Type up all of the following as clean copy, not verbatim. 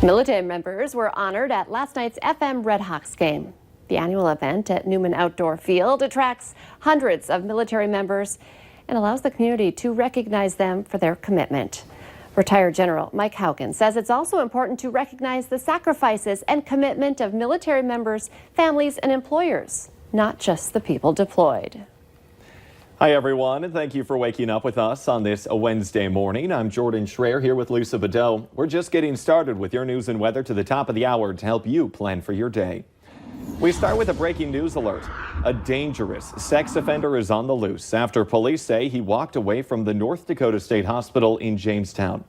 Military members were honored at last night's FM Redhawks game. The annual event at Newman Outdoor Field attracts hundreds of military members and allows the community to recognize them for their commitment. Retired General Mike Haugen says it's also important to recognize the sacrifices and commitment of military members, families, and employers, not just the people deployed. Hi, everyone, and thank you for waking up with us on this Wednesday morning. I'm Jordan Schreier here with Lisa Bedell. We're just getting started with your news and weather to the top of the hour to help you plan for your day. We start with a breaking news alert. A dangerous sex offender is on the loose after police say he walked away from the North Dakota State Hospital in Jamestown.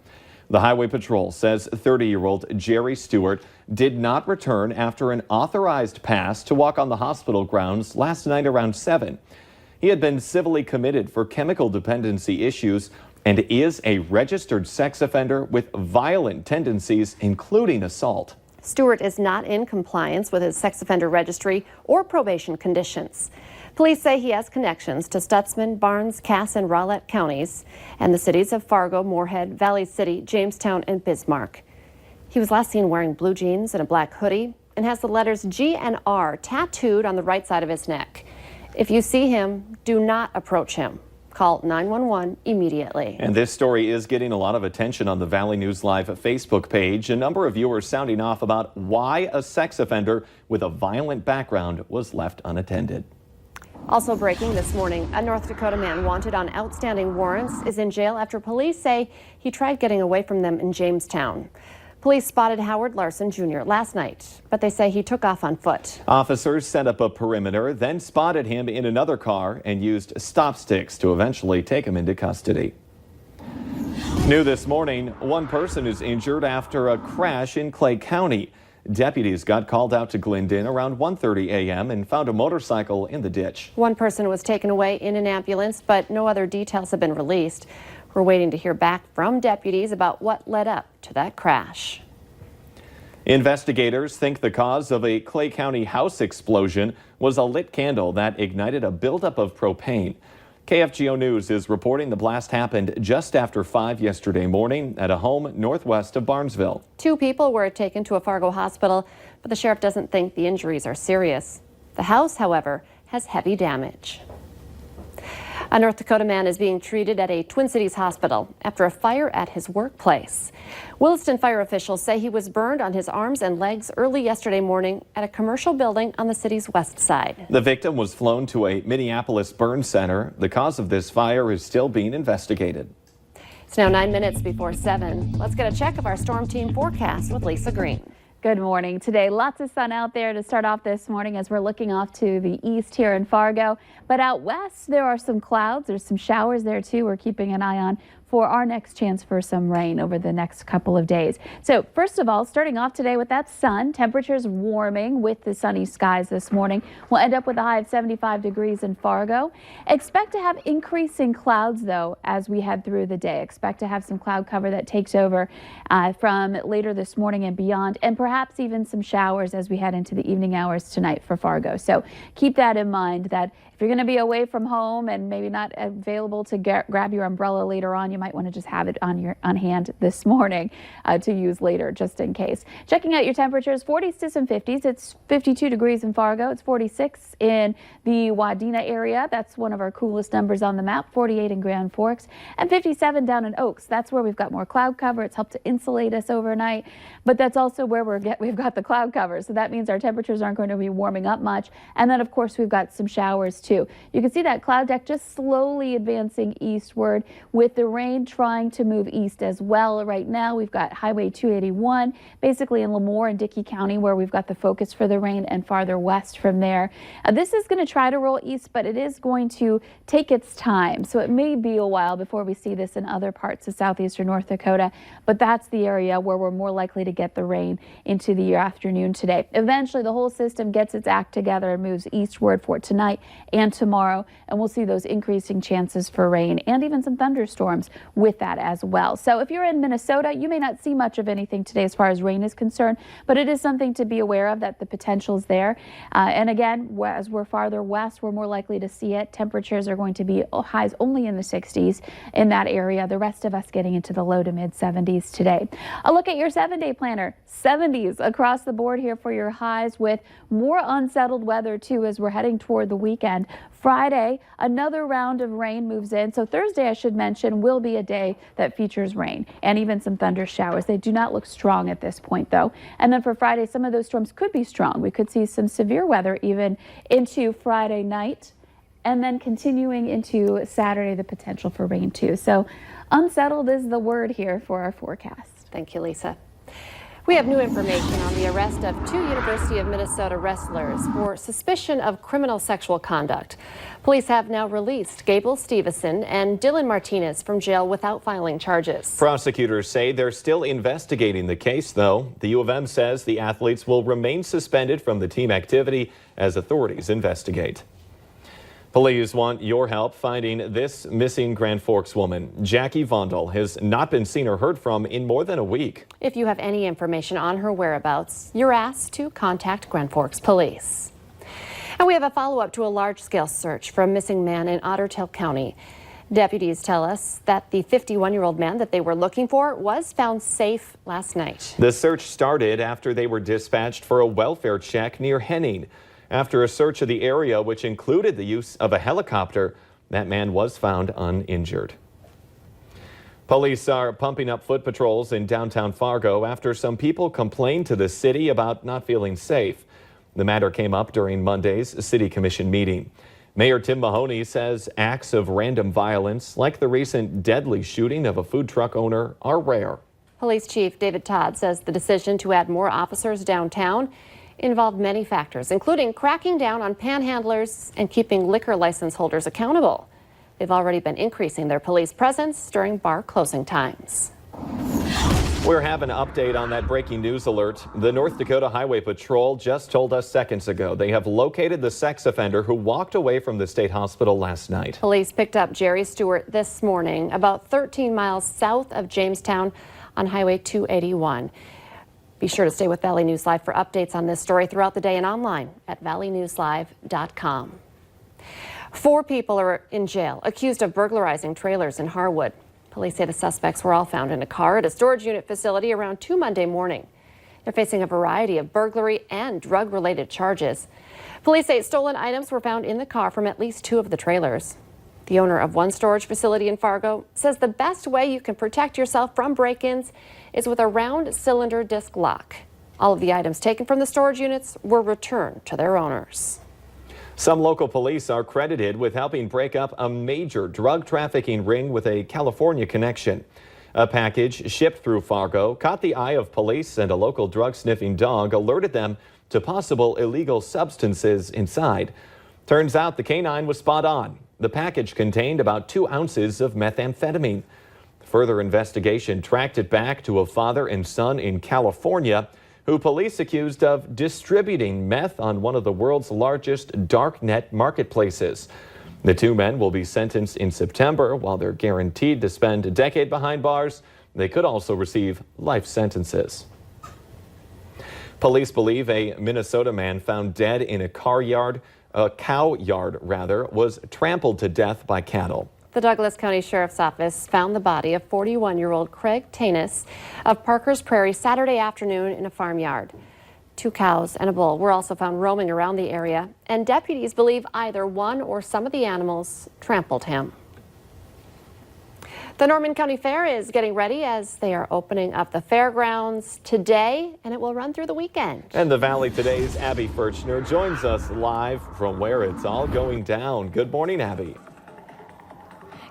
The Highway Patrol says 30-year-old Jerry Stewart did not return after an authorized pass to walk on the hospital grounds last night around 7. He had been civilly committed for chemical dependency issues and is a registered sex offender with violent tendencies, including assault. Stewart is not in compliance with his sex offender registry or probation conditions. Police say he has connections to Stutzman, Barnes, Cass, and Rowlett counties and the cities of Fargo, Moorhead, Valley City, Jamestown, and Bismarck. He was last seen wearing blue jeans and a black hoodie and has the letters G and R tattooed on the right side of his neck. If you see him, do not approach him. Call 911 immediately. And this story is getting a lot of attention on the Valley News Live Facebook page. A number of viewers sounding off about why a sex offender with a violent background was left unattended. Also breaking this morning, a North Dakota man wanted on outstanding warrants is in jail after police say he tried getting away from them in Jamestown. Police spotted Howard Larson Jr. last night, but they say he took off on foot. Officers set up a perimeter, then spotted him in another car and used stop sticks to eventually take him into custody. New this morning, one person is injured after a crash in Clay County. Deputies got called out to Glendon around 1:30 a.m. and found a motorcycle in the ditch. One person was taken away in an ambulance, but no other details have been released. We're waiting to hear back from deputies about what led up to that crash. Investigators think the cause of a Clay County house explosion was a lit candle that ignited a buildup of propane. KFGO News is reporting the blast happened just after 5 yesterday morning at a home northwest of Barnesville. 2 people were taken to a Fargo hospital, but the sheriff doesn't think the injuries are serious. The house, however, has heavy damage. A North Dakota man is being treated at a Twin Cities hospital after a fire at his workplace. Williston fire officials say he was burned on his arms and legs early yesterday morning at a commercial building on the city's west side. The victim was flown to a Minneapolis burn center. The cause of this fire is still being investigated. It's now 9 minutes before 7. Let's get a check of our storm team forecast with Lisa Green. Good morning. Today, lots of sun out there to start off this morning as we're looking off to the east here in Fargo. But out west, there are some clouds. There's some showers there, too. We're keeping an eye on for our next chance for some rain over the next couple of days. So first of all, starting off today with that sun, temperatures warming with the sunny skies this morning. We'll end up with a high of 75 degrees in Fargo. Expect to have increasing clouds, though, as we head through the day. Expect to have some cloud cover that takes over from later this morning and beyond, and perhaps even some showers as we head into the evening hours tonight for Fargo. So keep that in mind, that if you're going to be away from home and maybe not available to grab your umbrella later on, you might want to just have it on hand this morning to use later, just in case. Checking out your temperatures, 40s to some 50s. It's 52 degrees in Fargo. It's 46 in the Wadena area. That's one of our coolest numbers on the map. 48 in Grand Forks and 57 down in Oaks. That's where we've got more cloud cover. It's helped to insulate us overnight, but that's also where we've got the cloud cover. So that means our temperatures aren't going to be warming up much. And then, of course, we've got some showers too. You can see that cloud deck just slowly advancing eastward with the rain trying to move east as well. Right now, we've got Highway 281, basically in Lemoore and Dickey County, where we've got the focus for the rain, and farther west from there. This is going to try to roll east, but it is going to take its time. So it may be a while before we see this in other parts of southeastern North Dakota, but that's the area where we're more likely to get the rain into the afternoon today. Eventually, the whole system gets its act together and moves eastward for tonight and tomorrow, and we'll see those increasing chances for rain and even some thunderstorms with that as well. So if you're in Minnesota, you may not see much of anything today as far as rain is concerned, but it is something to be aware of, that the potential is there. And again, as we're farther west, we're more likely to see it. Temperatures are going to be highs only in the 60s in that area. The rest of us getting into the low to mid 70s today. A look at your 7-day planner. 70s across the board here for your highs, with more unsettled weather too as we're heading toward the weekend. Friday, another round of rain moves in. So Thursday, I should mention, will be a day that features rain and even some thunder showers. They do not look strong at this point, though. And then for Friday, some of those storms could be strong. We could see some severe weather even into Friday night, and then continuing into Saturday, the potential for rain too. So unsettled is the word here for our forecast. Thank you, Lisa. We have new information on the arrest of 2 University of Minnesota wrestlers for suspicion of criminal sexual conduct. Police have now released Gable Stevenson and Dylan Martinez from jail without filing charges. Prosecutors say they're still investigating the case, though. The U of M says the athletes will remain suspended from the team activity as authorities investigate. Police want your help finding this missing Grand Forks woman. Jackie Vondel has not been seen or heard from in more than a week. If you have any information on her whereabouts, you're asked to contact Grand Forks Police. And we have a follow-up to a large-scale search for a missing man in Otter Tail County. Deputies tell us that the 51-year-old man that they were looking for was found safe last night. The search started after they were dispatched for a welfare check near Henning. After a search of the area, which included the use of a helicopter, that man was found uninjured. Police are pumping up foot patrols in downtown Fargo after some people complained to the city about not feeling safe. The matter came up during Monday's City Commission meeting. Mayor Tim Mahoney says acts of random violence, like the recent deadly shooting of a food truck owner, are rare. Police Chief David Todd says the decision to add more officers downtown involved many factors, including cracking down on panhandlers and keeping liquor license holders accountable. They've already been increasing their police presence during bar closing times. We're having an update on that breaking news alert. The North Dakota Highway Patrol just told us seconds ago they have located the sex offender who walked away from the state hospital last night. Police picked up Jerry Stewart this morning about 13 miles south of Jamestown on Highway 281. Be sure to stay with Valley News Live for updates on this story throughout the day and online at valleynewslive.com. 4 people are in jail accused of burglarizing trailers in Harwood. Police say the suspects were all found in a car at a storage unit facility around 2 Monday morning. They're facing a variety of burglary and drug-related charges. Police say stolen items were found in the car from at least 2 of the trailers. The owner of one storage facility in Fargo says the best way you can protect yourself from break-ins is with a round cylinder disc lock. All of the items taken from the storage units were returned to their owners. Some local police are credited with helping break up a major drug trafficking ring with a California connection. A package shipped through Fargo caught the eye of police, and a local drug-sniffing dog alerted them to possible illegal substances inside. Turns out the canine was spot on. The package contained about 2 ounces of methamphetamine. Further investigation tracked it back to a father and son in California who police accused of distributing meth on one of the world's largest darknet marketplaces. The 2 men will be sentenced in September. While they're guaranteed to spend a decade behind bars, they could also receive life sentences. Police believe a Minnesota man found dead in a cow yard, was trampled to death by cattle. The Douglas County Sheriff's Office found the body of 41-year-old Craig Tanis of Parker's Prairie Saturday afternoon in a farmyard. 2 cows and a bull were also found roaming around the area, and deputies believe either one or some of the animals trampled him. The Norman County Fair is getting ready as they are opening up the fairgrounds today, and it will run through the weekend. And the Valley Today's Abby Furchner joins us live from where it's all going down. Good morning, Abby.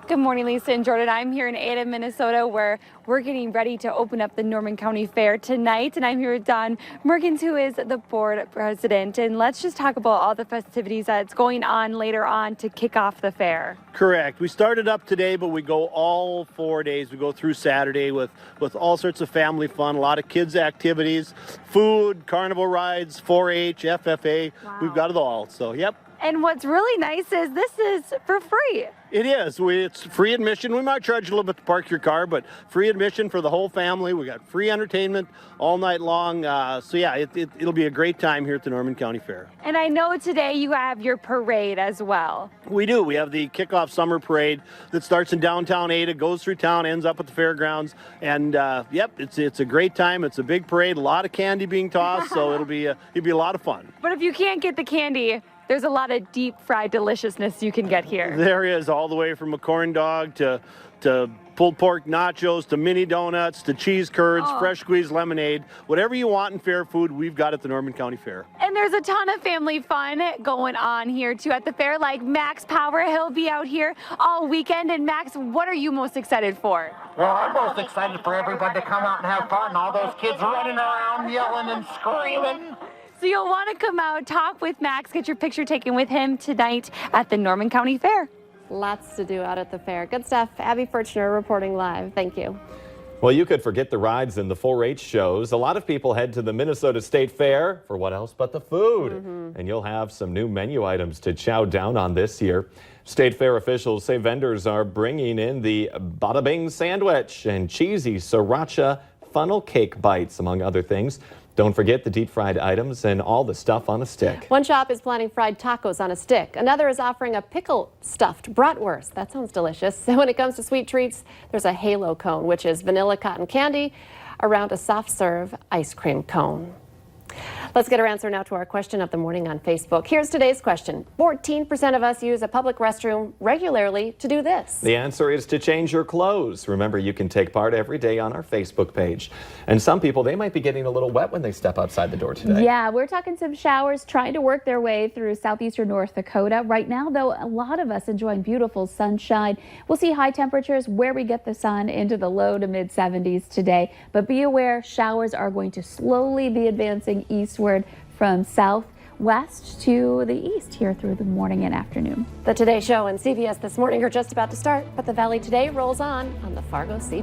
Good morning, Lisa and Jordan. I'm here in Ada, Minnesota, where we're getting ready to open up the Norman County Fair tonight. And I'm here with Don Merkins, who is the board president. And let's just talk about all the festivities that's going on later on to kick off the fair. Correct. We started up today, but we go all 4 days. We go through Saturday with all sorts of family fun, a lot of kids' activities, food, carnival rides, 4-H, FFA. Wow. We've got it all. So, yep. And what's really nice is this is for free. It is. It's free admission. We might charge you a little bit to park your car, but free admission for the whole family. We got free entertainment all night long. So yeah, it'll be a great time here at the Norman County Fair. And I know today you have your parade as well. We do. We have the kickoff summer parade that starts in downtown Ada, goes through town, ends up at the fairgrounds, and yep, it's a great time. It's a big parade, a lot of candy being tossed, so it'll be a lot of fun. But if you can't get the candy, there's a lot of deep fried deliciousness you can get here. There is, all the way from a corn dog to pulled pork nachos to mini donuts to cheese curds, fresh squeezed lemonade. Whatever you want in fair food, we've got at the Norman County Fair. And there's a ton of family fun going on here too at the fair, like Max Power. He'll be out here all weekend. And Max, what are you most excited for? Well, I'm most excited for everybody to come out and have fun. All those kids running around, yelling and screaming. So you'll want to come out, talk with Max, get your picture taken with him tonight at the Norman County Fair. Lots to do out at the fair. Good stuff. Abby Furchner reporting live. Thank you. Well, you could forget the rides and the 4-H shows. A lot of people head to the Minnesota State Fair for what else but the food. And you'll have some new menu items to chow down on this year. State Fair officials say vendors are bringing in the Bada Bing sandwich and cheesy sriracha funnel cake bites, among other things. Don't forget the deep fried items and all the stuff on a stick. One shop is planning fried tacos on a stick. Another is offering a pickle stuffed bratwurst. That sounds delicious. And when it comes to sweet treats, there's a halo cone, which is vanilla cotton candy around a soft serve ice cream cone. Let's get our answer now to our question of the morning on Facebook. Here's today's question. 14% of us use a public restroom regularly to do this. The answer is to change your clothes. Remember, you can take part every day on our Facebook page. And some people, they might be getting a little wet when they step outside the door today. Yeah, we're talking some showers trying to work their way through southeastern North Dakota. Right now, though, a lot of us enjoying beautiful sunshine. We'll see high temperatures where we get the sun into the low to mid 70s today. But be aware, showers are going to slowly be advancing eastward from southwest to the east here through the morning and afternoon. The Today Show and CBS This Morning are just about to start, but the Valley Today rolls on the Fargo CW.